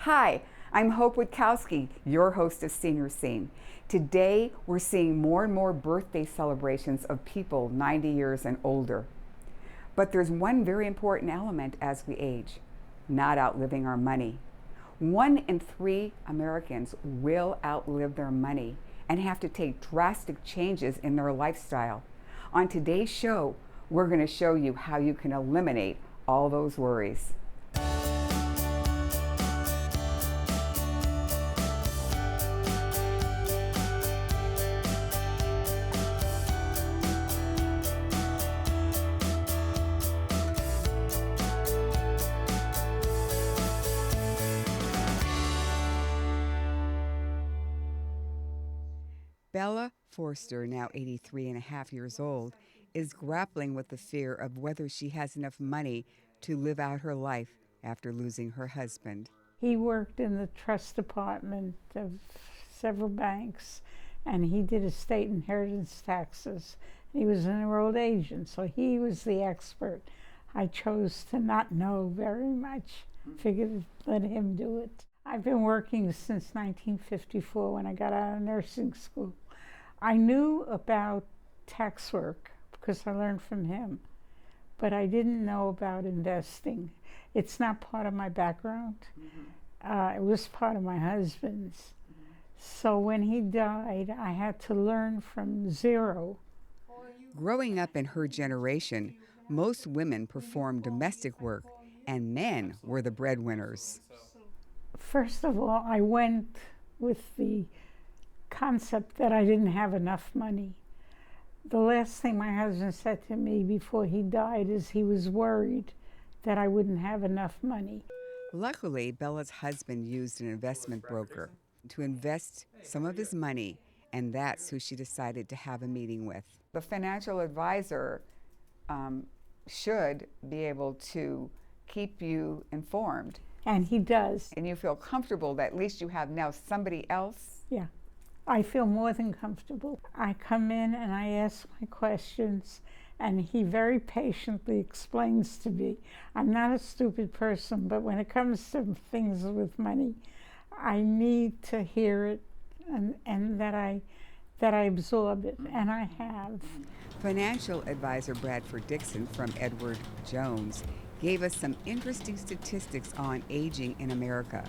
Hi, I'm Hope Witkowsky, your host of Senior Scene. Today, we're seeing more and more birthday celebrations of people 90 years and older. But there's one very important element as we age, not outliving our money. 1 in 3 Americans will outlive their money and have to take drastic changes in their lifestyle. On today's show, we're going to show you how you can eliminate all those worries. Bella Forster, now 83 and a half years old, is grappling with the fear of whether she has enough money to live out her life after losing her husband. He worked in the trust department of several banks, and he did estate inheritance taxes. He was an enrolled agent, so he was the expert. I chose to not know very much, figured let him do it. I've been working since 1954 when I got out of nursing school. I knew about tax work because I learned from him, but I didn't know about investing. It's not part of my background. It was part of my husband's. So when he died, I had to learn from zero. Growing up in her generation, most women performed domestic work and men were the breadwinners. First of all, I went with the concept that I didn't have enough money. The last thing my husband said to me before he died is he was worried that I wouldn't have enough money. Luckily, Bella's husband used an investment broker to invest some of his money, and that's who she decided to have a meeting with. The financial advisor should be able to keep you informed. And he does. And you feel comfortable that at least you have now somebody else? Yeah, I feel more than comfortable. I come in and I ask my questions, and he very patiently explains to me. I'm not a stupid person, but when it comes to things with money, I need to hear it and that I absorb it, and I have. Financial advisor Bradford Dixon from Edward Jones gave us some interesting statistics on aging in America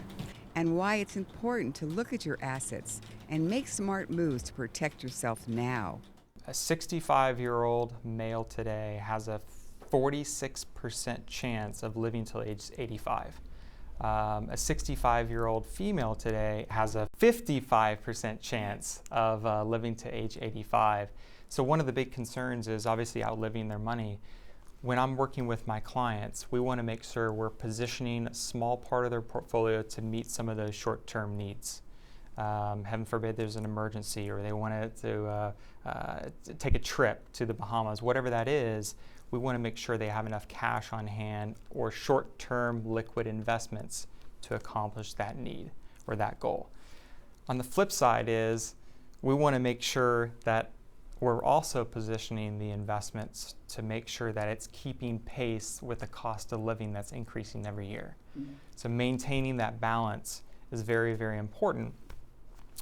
and why it's important to look at your assets and make smart moves to protect yourself now. A 65-year-old male today has a 46% chance of living till age 85. A 65-year-old female today has a 55% chance of living to age 85. So one of the big concerns is obviously outliving their money. When I'm working with my clients, we want to make sure we're positioning a small part of their portfolio to meet some of those short-term needs. Heaven forbid there's an emergency or they want to take a trip to the Bahamas, whatever that is, we want to make sure they have enough cash on hand or short-term liquid investments to accomplish that need or that goal. On the flip side is we want to make sure that we're also positioning the investments to make sure that it's keeping pace with the cost of living that's increasing every year. So maintaining that balance is very, very important.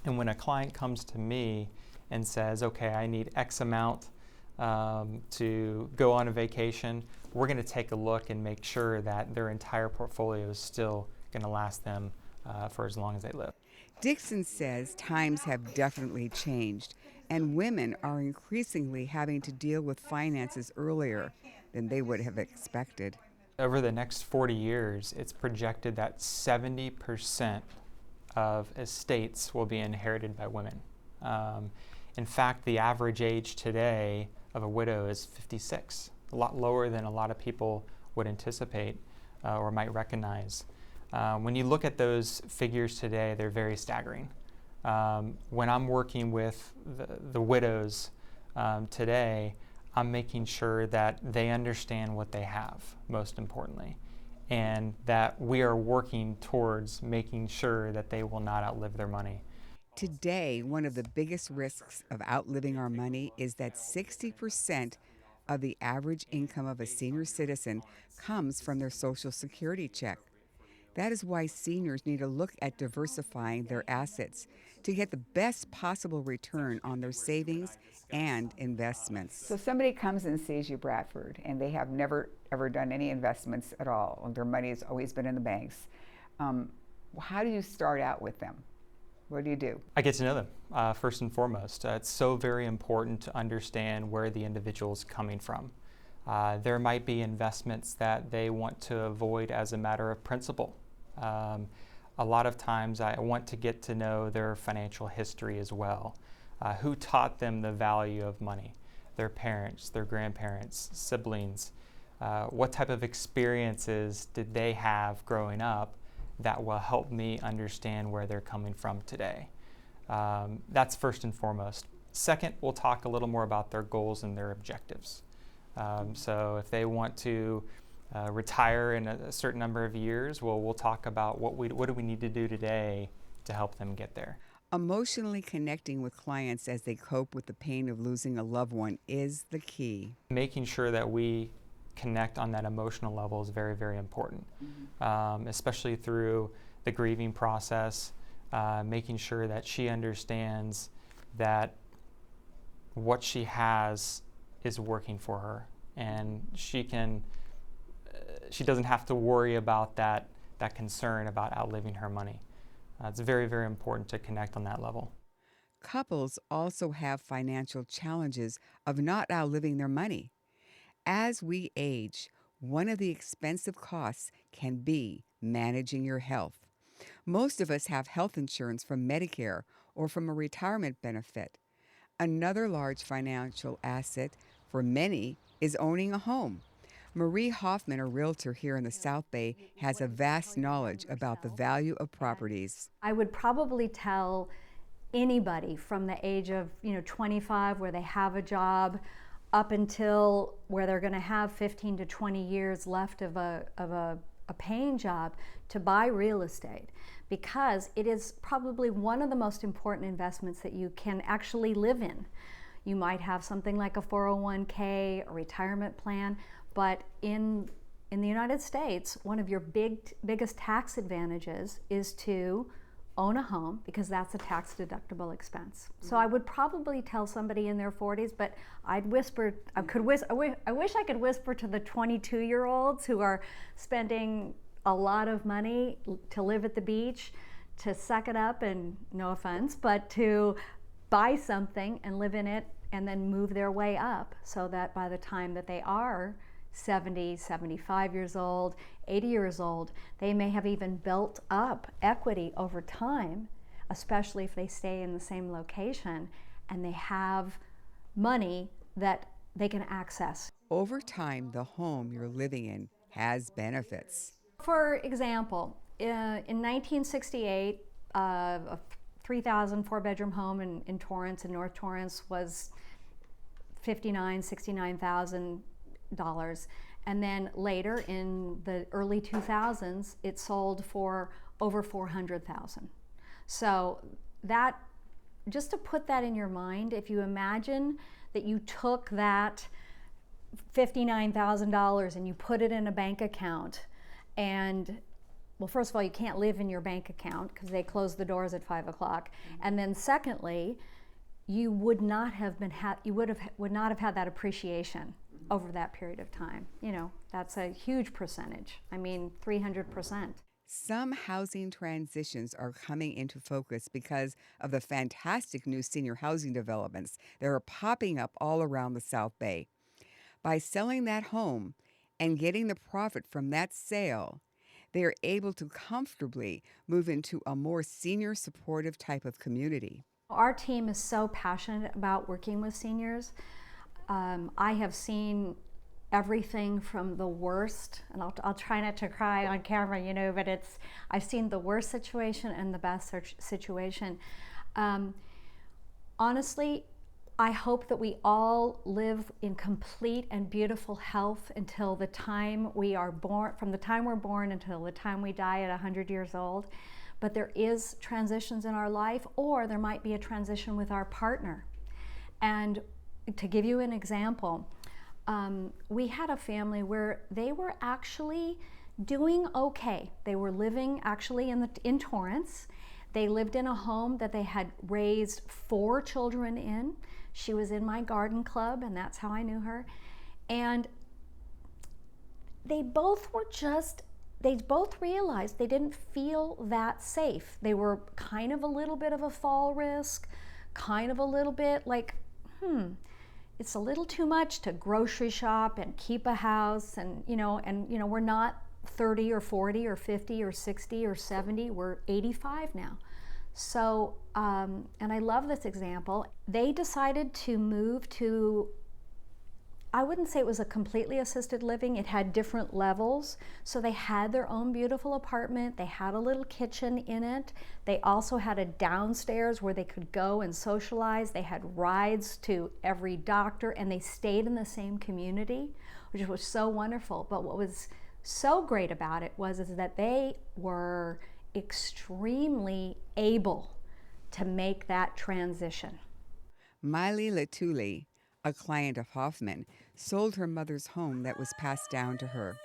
And when a client comes to me and says, okay, I need X amount to go on a vacation, we're going to take a look and make sure that their entire portfolio is still going to last them for as long as they live. Dixon says times have definitely changed, and women are increasingly having to deal with finances earlier than they would have expected. Over the next 40 years, it's projected that 70% of estates will be inherited by women. In fact, the average age today of a widow is 56, a lot lower than a lot of people would anticipate or might recognize. When you look at those figures today, they're very staggering. When I'm working with the widows today, I'm making sure that they understand what they have, most importantly, and that we are working towards making sure that they will not outlive their money. Today, one of the biggest risks of outliving our money is that 60% of the average income of a senior citizen comes from their Social Security check. That is why seniors need to look at diversifying their assets to get the best possible return on their savings and investments. So somebody comes and sees you, Bradford, and they have never ever done any investments at all. Their money has always been in the banks. How do you start out with them? What do you do? I get to know them first and foremost. It's so very important to understand where the individual is coming from. There might be investments that they want to avoid as a matter of principle. A lot of times I want to get to know their financial history as well. Who taught them the value of money? Their parents, their grandparents, siblings. What type of experiences did they have growing up that will help me understand where they're coming from today? That's first and foremost. Second, we'll talk a little more about their goals and their objectives. So if they want to retire in a certain number of years, well, we'll talk about what do we need to do today to help them get there. Emotionally connecting with clients as they cope with the pain of losing a loved one is the key. Making sure that we connect on that emotional level is very, very important, especially through the grieving process, making sure that she understands that what she has is working for her, and she doesn't have to worry about that concern about outliving her money. It's very, very important to connect on that level. Couples also have financial challenges of not outliving their money. As we age, one of the expensive costs can be managing your health. Most of us have health insurance from Medicare or from a retirement benefit. Another large financial asset for many is owning a home. Marie Hoffman, a realtor here in the South Bay, has a vast knowledge about the value of properties. I would probably tell anybody from the age of 25, where they have a job, up until where they're going to have 15 to 20 years left of a paying job, to buy real estate, because it is probably one of the most important investments that you can actually live in. You might have something like a 401k, a retirement plan, but in the United States, one of your biggest tax advantages is to own a home, because that's a tax deductible expense. So I would probably tell somebody in their 40s, but I'd whisper, I wish I could whisper to the 22-year-olds who are spending a lot of money to live at the beach, to suck it up, and no offense, but to buy something and live in it and then move their way up, so that by the time that they are 70, 75 years old, 80 years old, they may have even built up equity over time, especially if they stay in the same location and they have money that they can access. Over time, the home you're living in has benefits. For example, in 1968, a 3,000 four-bedroom home in Torrance, in North Torrance, was $59,000, $69,000. And then later, in the early 2000s, it sold for over $400,000. So that, just to put that in your mind, if you imagine that you took that $59,000 and you put it in a bank account, and well, first of all, you can't live in your bank account because they close the doors at 5 o'clock. And then secondly, you would not have had that appreciation over that period of time. That's a huge percentage. I mean, 300%. Some housing transitions are coming into focus because of the fantastic new senior housing developments that are popping up all around the South Bay. By selling that home and getting the profit from that sale, they are able to comfortably move into a more senior supportive type of community. Our team is so passionate about working with seniors. I have seen everything from the worst, and I'll try not to cry on camera, but I've seen the worst situation and the best situation. Honestly, I hope that we all live in complete and beautiful health until the time we are born, from the time we're born until the time we die at 100 years old. But there is transitions in our life, or there might be a transition with our partner. And to give you an example, we had a family where they were actually doing okay. They were living actually in Torrance. They lived in a home that they had raised 4 children in. She was in my garden club, and that's how I knew her. And they both realized they didn't feel that safe. They were kind of a little bit of a fall risk, kind of a little bit like, it's a little too much to grocery shop and keep a house, and we're not 30 or 40 or 50 or 60 or 70, we're 85 now. So, and I love this example. They decided to move to, I wouldn't say it was a completely assisted living, it had different levels. So they had their own beautiful apartment, they had a little kitchen in it. They also had a downstairs where they could go and socialize. They had rides to every doctor, and they stayed in the same community, which was so wonderful. But what was so great about it was that they were extremely able to make that transition. Miley Latuli, a client of Hoffman, sold her mother's home that was passed down to her.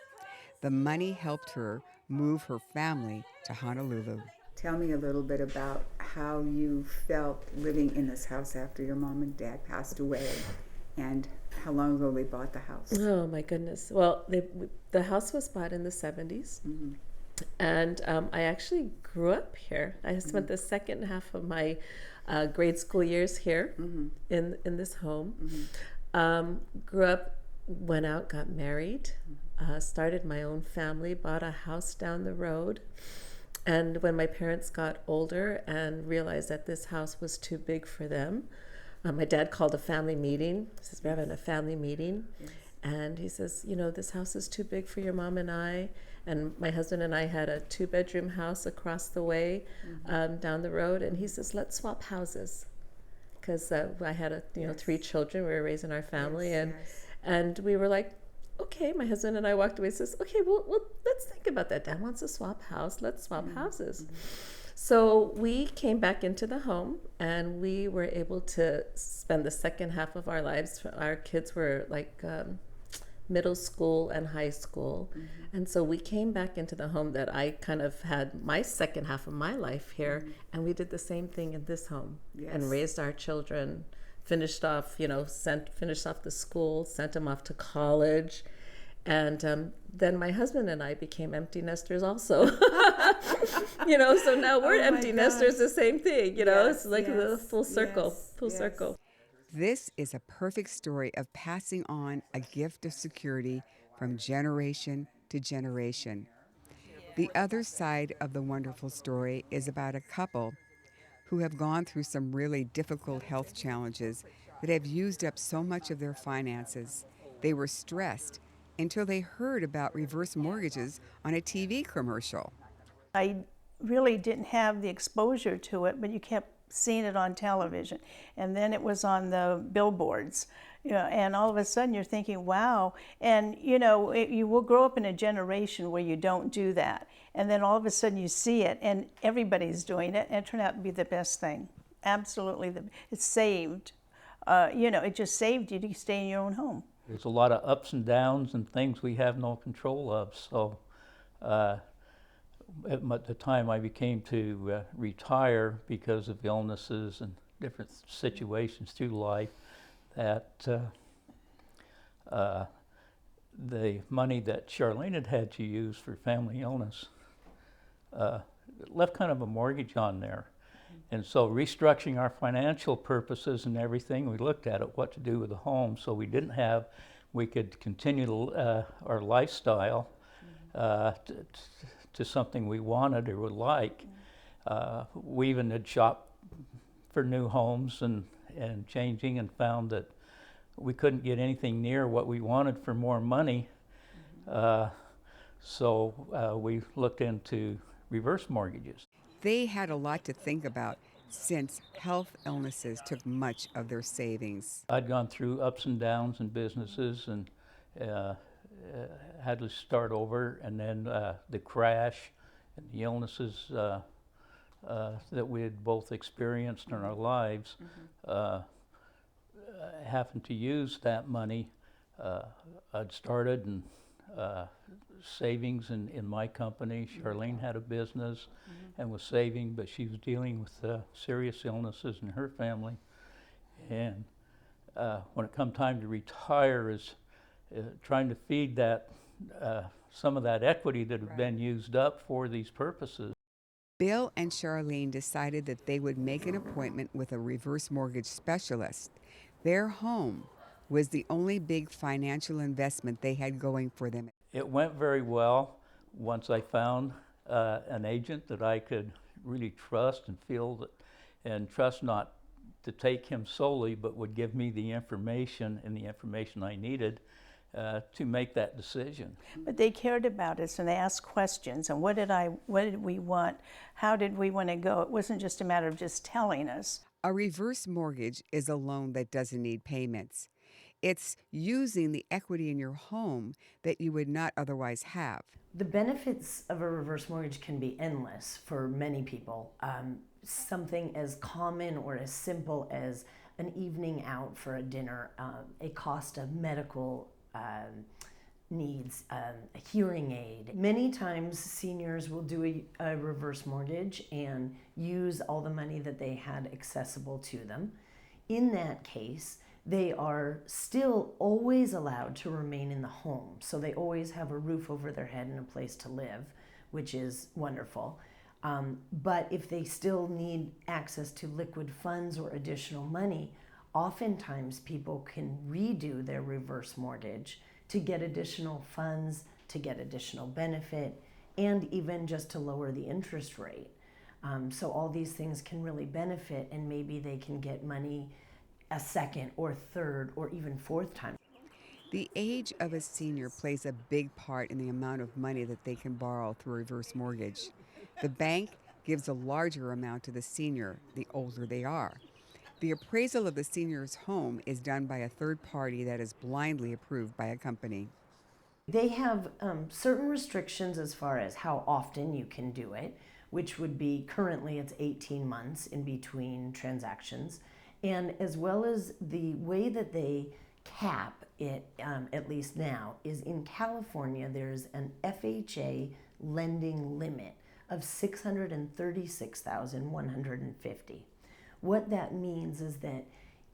The money helped her move her family to Honolulu. Tell me a little bit about how you felt living in this house after your mom and dad passed away, and how long ago they bought the house. Oh my goodness. Well, the house was bought in the 70s. Mm-hmm. And I actually grew up here. I spent the second half of my grade school years here in this home. Grew up, went out, got married, started my own family, bought a house down the road. And when my parents got older and realized that this house was too big for them, my dad called a family meeting. He says, we're having a family meeting. Yes. And he says, this house is too big for your mom and I. And my husband and I had a 2-bedroom house across the way, down the road. And he says, let's swap houses. Because I had 3 children. We were raising our family. And we were like, okay. My husband and I walked away and says, okay, well, let's think about that. Dad wants to swap house. Let's swap houses. So we came back into the home, and we were able to spend the second half of our lives. Our kids were like middle school and high school. And so we came back into the home that I kind of had my second half of my life here, and we did the same thing in this home and raised our children, finished off the school, sent them off to college. And then my husband and I became empty nesters also. So now we're empty nesters, the same thing, it's like the full circle, circle. This is a perfect story of passing on a gift of security from generation to generation. The other side of the wonderful story is about a couple who have gone through some really difficult health challenges that have used up so much of their finances. They were stressed until they heard about reverse mortgages on a TV commercial. I really didn't have the exposure to it, but you kept seeing it on television. And then it was on the billboards, and all of a sudden you're thinking, wow. And, you will grow up in a generation where you don't do that. And then all of a sudden you see it, and everybody's doing it, and it turned out to be the best thing. Absolutely. It saved, it just saved you to stay in your own home. There's a lot of ups and downs and things we have no control of. So at the time I became to retire because of illnesses and different situations through life, that the money that Charlene had to use for family illness left kind of a mortgage on there. And so restructuring our financial purposes and everything, we looked at it, what to do with the home, so we could continue our lifestyle to something we wanted or would like. We even had shopped for new homes and changing, and found that we couldn't get anything near what we wanted for more money. So we looked into reverse mortgages. They had a lot to think about since health illnesses took much of their savings. I'd gone through ups and downs in businesses and had to start over, and then the crash and the illnesses that we had both experienced in our lives, happened to use that money. I'd started and savings in my company. Charlene had a business and was saving, but she was dealing with serious illnesses in her family. And when it come time to retire, is trying to feed that some of that equity that had been used up for these purposes. Bill and Charlene decided that they would make an appointment with a reverse mortgage specialist. Their home was the only big financial investment they had going for them. It went very well once I found an agent that I could really trust and feel that, and trust not to take him solely, but would give me the information and the information I needed to make that decision. But they cared about us and they asked questions and what did we want? How did we want to go? It wasn't just a matter of just telling us. A reverse mortgage is a loan that doesn't need payments. It's using the equity in your home that you would not otherwise have. The benefits of a reverse mortgage can be endless for many people. Something as common or as simple as an evening out for a dinner, a cost of medical needs, a hearing aid. Many times seniors will do a reverse mortgage and use all the money that they had accessible to them. In that case, they are still always allowed to remain in the home. So they always have a roof over their head and a place to live, which is wonderful. But if they still need access to liquid funds or additional money, oftentimes people can redo their reverse mortgage to get additional funds, to get additional benefit, and even just to lower the interest rate. So all these things can really benefit, and maybe they can get money a second or third or even fourth time. The age of a senior plays a big part in the amount of money that they can borrow through a reverse mortgage. The bank gives a larger amount to the senior the older they are. The appraisal of the senior's home is done by a third party that is blindly approved by a company. They have certain restrictions as far as how often you can do it, which would be currently it's 18 months in between transactions, and as well as the way that they cap it, at least now, is in California there's an FHA lending limit of $636,150. What that means is that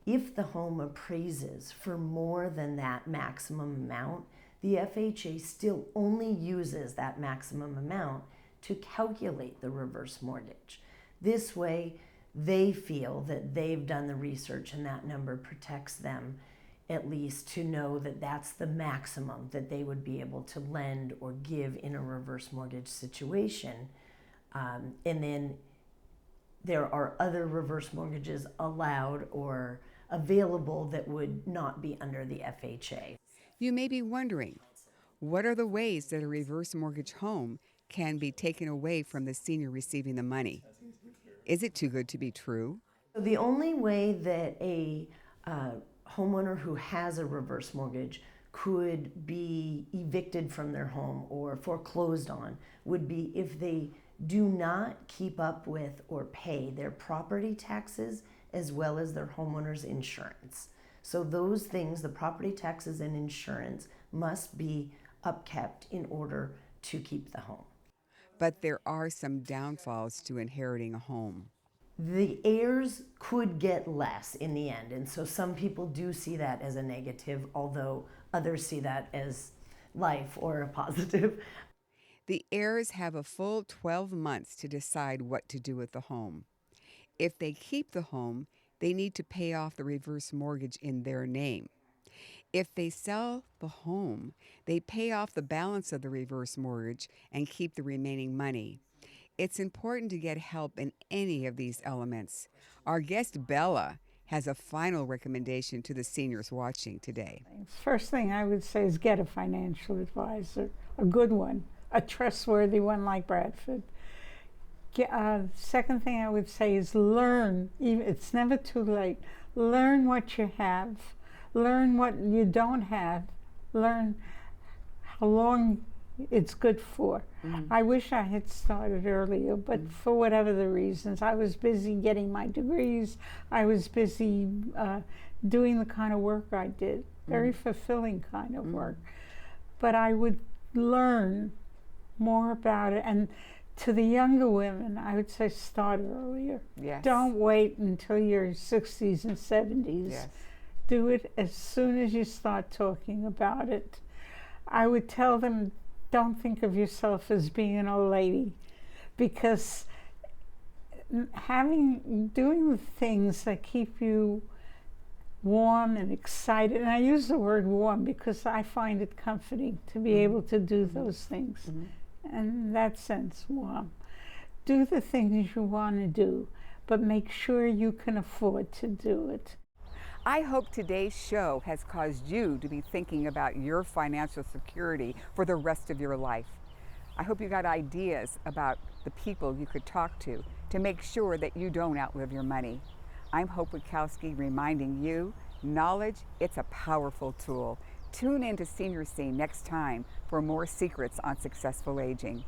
if the home appraises for more than that maximum amount, the FHA still only uses that maximum amount to calculate the reverse mortgage. This way, they feel that they've done the research and that number protects them, at least to know that that's the maximum that they would be able to lend or give in a reverse mortgage situation. And then there are other reverse mortgages allowed or available that would not be under the FHA. You may be wondering, what are the ways that a reverse mortgage home can be taken away from the senior receiving the money? Is it too good to be true? The only way that a homeowner who has a reverse mortgage could be evicted from their home or foreclosed on would be if they do not keep up with or pay their property taxes as well as their homeowner's insurance. So those things, the property taxes and insurance, must be upkept in order to keep the home. But there are some downfalls to inheriting a home. The heirs could get less in the end, and so some people do see that as a negative, although others see that as life or a positive. The heirs have a full 12 months to decide what to do with the home. If they keep the home, they need to pay off the reverse mortgage in their name. If they sell the home, they pay off the balance of the reverse mortgage and keep the remaining money. It's important to get help in any of these elements. Our guest, Bella, has a final recommendation to the seniors watching today. First thing I would say is get a financial advisor, a good one, a trustworthy one like Bradford. Second thing I would say is learn. It's never too late. Learn what you have. Learn what you don't have. Learn how long it's good for. I wish I had started earlier, but for whatever the reasons, I was busy getting my degrees. I was busy doing the kind of work I did, very fulfilling kind of work. but I would learn more about it. And to the younger women, I would say start earlier. Yes. Don't wait until your 60s and 70s. Yes. Do it as soon as you start talking about it. I would tell them, don't think of yourself as being an old lady, because doing the things that keep you warm and excited, and I use the word warm because I find it comforting to be able to do those things. And in that sense, warm. Do the things you want to do, but make sure you can afford to do it. I hope today's show has caused you to be thinking about your financial security for the rest of your life. I hope you got ideas about the people you could talk to make sure that you don't outlive your money. I'm Hope Witkowsky, reminding you, knowledge, it's a powerful tool. Tune in to Senior Scene next time for more secrets on successful aging.